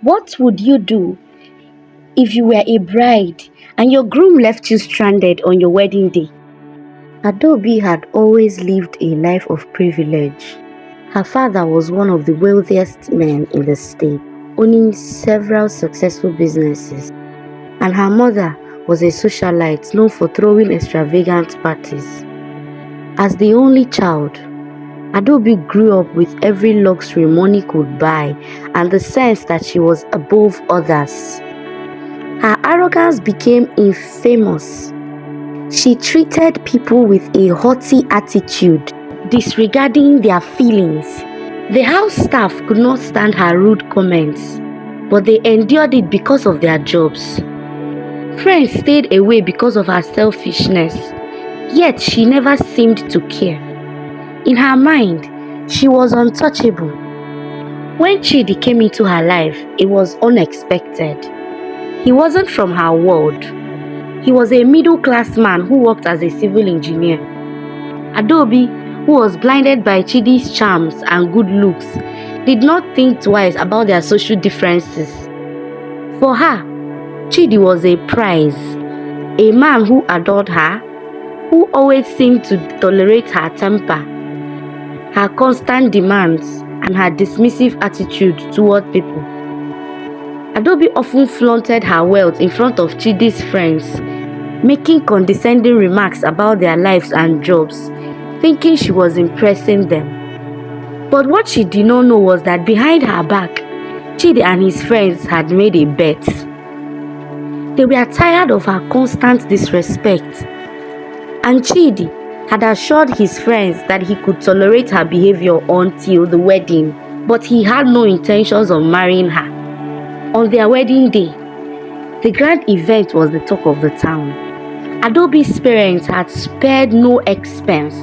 What would you do if you were a bride and your groom left you stranded on your wedding day? Adaobi had always lived a life of privilege. Her father was one of the wealthiest men in the state, owning several successful businesses, and her mother was a socialite known for throwing extravagant parties. As the only child, Adaobi grew up with every luxury money could buy and the sense that she was above others. Her arrogance became infamous. She treated people with a haughty attitude, disregarding their feelings. The house staff could not stand her rude comments, but they endured it because of their jobs. Friends stayed away because of her selfishness, yet she never seemed to care. In her mind, she was untouchable. When Chidi came into her life, it was unexpected. He wasn't from her world. He was a middle-class man who worked as a civil engineer. Adaobi, who was blinded by Chidi's charms and good looks, did not think twice about their social differences. For her, Chidi was a prize, a man who adored her, who always seemed to tolerate her temper, her constant demands, and her dismissive attitude toward people. Adaobi often flaunted her wealth in front of Chidi's friends, making condescending remarks about their lives and jobs, thinking she was impressing them. But what she did not know was that behind her back, Chidi and his friends had made a bet. They were tired of her constant disrespect, and Chidi had assured his friends that he could tolerate her behavior until the wedding, but he had no intentions of marrying her. On their wedding day, the grand event was the talk of the town. Adaobi's parents had spared no expense.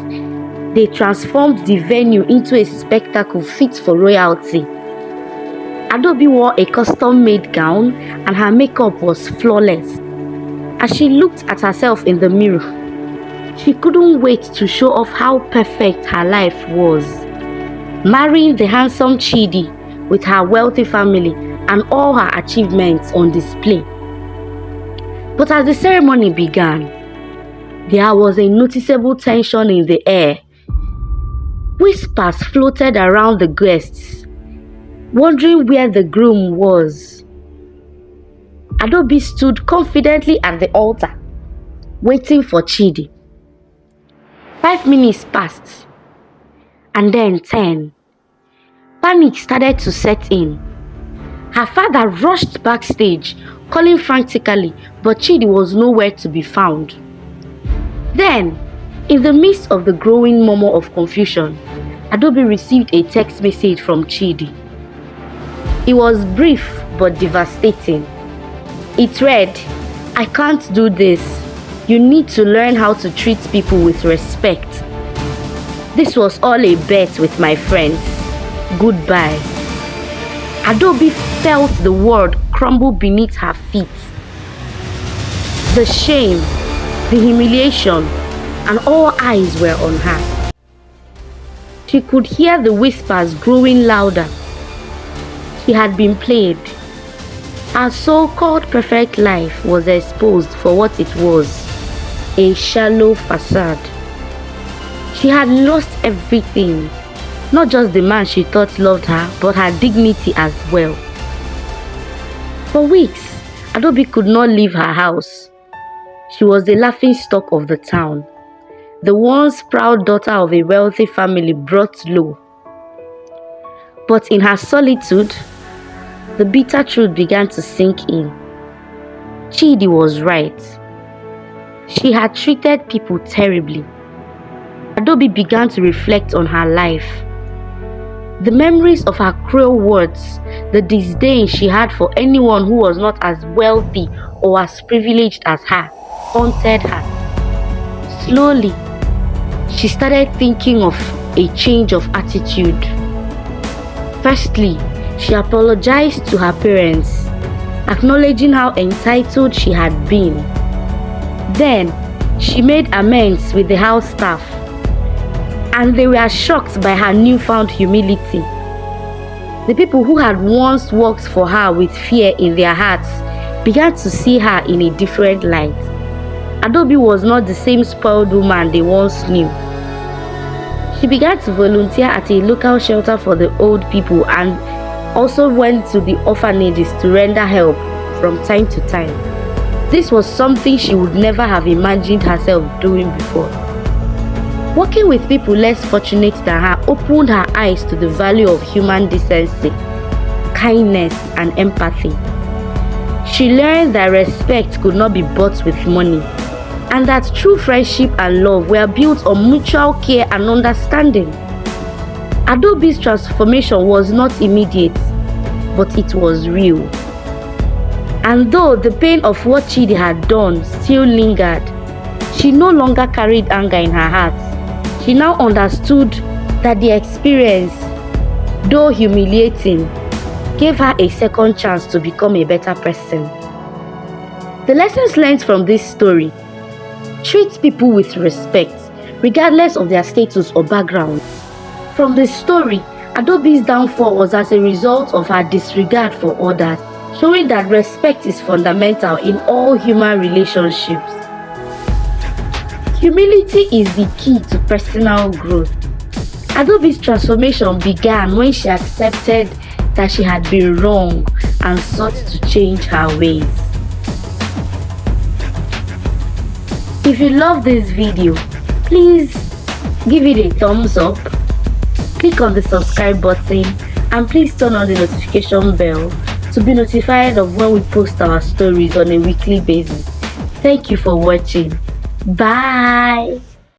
They transformed the venue into a spectacle fit for royalty. Adaobi wore a custom-made gown and her makeup was flawless. As she looked at herself in the mirror, she couldn't wait to show off how perfect her life was. Marrying the handsome Chidi with her wealthy family and all her achievements on display. But as the ceremony began, there was a noticeable tension in the air. Whispers floated around the guests, wondering where the groom was. Adaobi stood confidently at the altar, waiting for Chidi. 5 minutes passed, and then 10. Panic started to set in. Her father rushed backstage, calling frantically, but Chidi was nowhere to be found. Then, in the midst of the growing murmur of confusion, Adaobi received a text message from Chidi. It was brief but devastating. It read, "I can't do this. You need to learn how to treat people with respect. This was all a bet with my friends. Goodbye." Adaobi felt the world crumble beneath her feet. The shame, the humiliation, and all eyes were on her. She could hear the whispers growing louder. She had been played. Her so-called perfect life was exposed for what it was, a shallow facade. She had lost everything, not just the man she thought loved her, but her dignity as well. For weeks, Adaobi could not leave her house. She was the laughingstock of the town, the once proud daughter of a wealthy family brought low. But in her solitude, the bitter truth began to sink in. Chidi was right. She had treated people terribly. Adaobi began to reflect on her life. The memories of her cruel words, the disdain she had for anyone who was not as wealthy or as privileged as her, haunted her. Slowly, she started thinking of a change of attitude. Firstly, she apologized to her parents, acknowledging how entitled she had been. Then, she made amends with the house staff, and they were shocked by her newfound humility. The people who had once worked for her with fear in their hearts began to see her in a different light. Adaobi was not the same spoiled woman they once knew. She began to volunteer at a local shelter for the old people and also went to the orphanages to render help from time to time. This was something she would never have imagined herself doing before. Working with people less fortunate than her opened her eyes to the value of human decency, kindness, and empathy. She learned that respect could not be bought with money, and that true friendship and love were built on mutual care and understanding. Adaobi's transformation was not immediate, but it was real. And though the pain of what Chidi had done still lingered, she no longer carried anger in her heart. She now understood that the experience, though humiliating, gave her a second chance to become a better person. The lessons learned from this story: treat people with respect, regardless of their status or background. From the story, Adaobi's downfall was as a result of her disregard for others, showing that respect is fundamental in all human relationships. Humility is the key to personal growth. Adaobi's transformation began when she accepted that she had been wrong and sought to change her ways. If you love this video, please give it a thumbs up, click on the subscribe button, and please turn on the notification bell to be notified of when we post our stories on a weekly basis. Thank you for watching. Bye.